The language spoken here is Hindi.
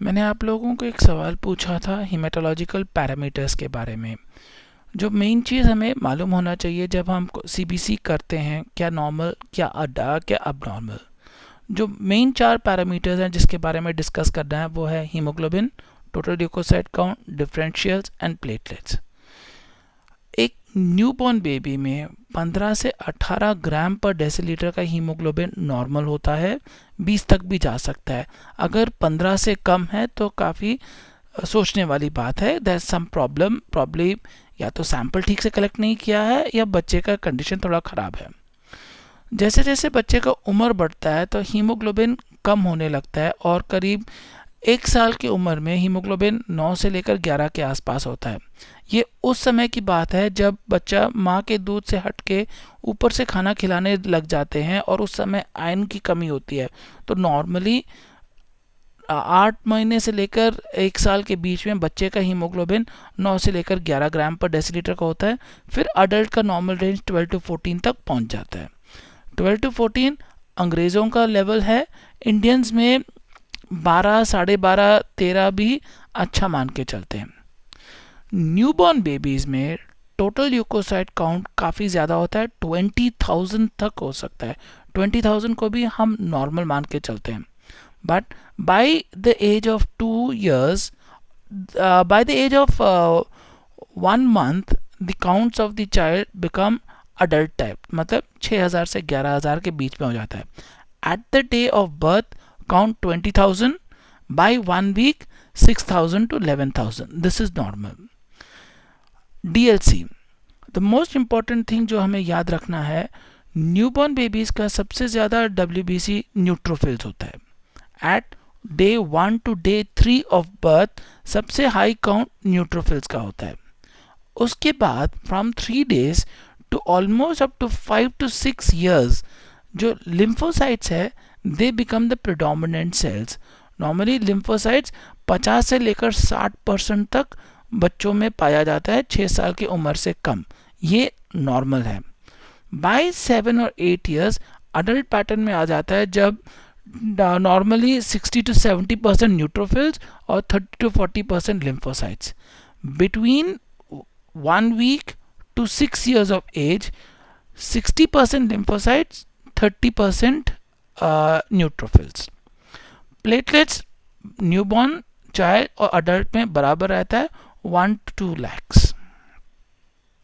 मैंने आप लोगों को एक सवाल पूछा था हीमेटोलॉजिकल पैरामीटर्स के बारे में। जो मेन चीज़ हमें मालूम होना चाहिए जब हम सीबीसी करते हैं, क्या नॉर्मल, क्या अड्डा, क्या अब। जो मेन 4 पैरामीटर्स हैं जिसके बारे में डिस्कस करना है वो है haemoglobin, total leucocyte count, differentials and platelets. एक न्यूबॉर्न बेबी में 15 से 18 ग्राम पर डेसीलीटर का हीमोग्लोबिन नॉर्मल होता है, 20 तक भी जा सकता है। अगर 15 से कम है तो काफ़ी सोचने वाली बात है, दैट सम प्रॉब्लम या तो सैंपल ठीक से कलेक्ट नहीं किया है या बच्चे का कंडीशन थोड़ा ख़राब है। जैसे जैसे बच्चे का उम्र बढ़ता है तो हीमोग्लोबिन कम होने लगता है और करीब 1 साल की उम्र में हीमोग्लोबिन 9 से लेकर 11 के आसपास होता है। ये उस समय की बात है जब बच्चा माँ के दूध से हट के ऊपर से खाना खिलाने लग जाते हैं और उस समय आयरन की कमी होती है। तो नॉर्मली 8 महीने से लेकर 1 साल के बीच में बच्चे का हीमोग्लोबिन 9 से लेकर 11 ग्राम पर डेसीलीटर का होता है। फिर अडल्ट का नॉर्मल रेंज 12 to 14 तक पहुंच जाता है। 12 to 14 अंग्रेज़ों का लेवल है, इंडियंस में 12, 12.5, 13 भी अच्छा मान के चलते हैं। न्यूबॉर्न बेबीज़ में टोटल ल्यूकोसाइट काउंट काफ़ी ज़्यादा होता है, 20,000 तक हो सकता है। 20,000 को भी हम नॉर्मल मान के चलते हैं। But by the age of 2 years, by the age of 1 month, the counts of the child become adult type, मतलब 6,000 से 11,000 के बीच में हो जाता है। At the day of birth, count 20,000. By 1 week, 6,000 to 11,000. This is normal. DLC, the most important thing जो हमें याद रखना है, न्यूबॉर्न बेबीज़ का सबसे ज़्यादा WBC न्यूट्रोफिल्स होता है। At day 1 to day 3 of birth सबसे हाई काउंट न्यूट्रोफिल्स का होता है। उसके बाद from 3 days to almost up to 5 to 6 years जो लिम्फोसाइट्स है they become the predominant cells. Normally lymphocytes 50 से लेकर 60% तक बच्चों में पाया जाता है 6 साल की उम्र से कम, ये नॉर्मल है। बाय 7 और 8 years अडल्ट पैटर्न में आ जाता है जब नॉर्मली 60 to 70% न्यूट्रोफिल्स और 30 to 40% lymphocytes. Between 1 week to 6 years of age, 60% lymphocytes, 30% neutrophils. Platelets newborn child और अडल्ट में बराबर रहता है 1 to 2 lakhs.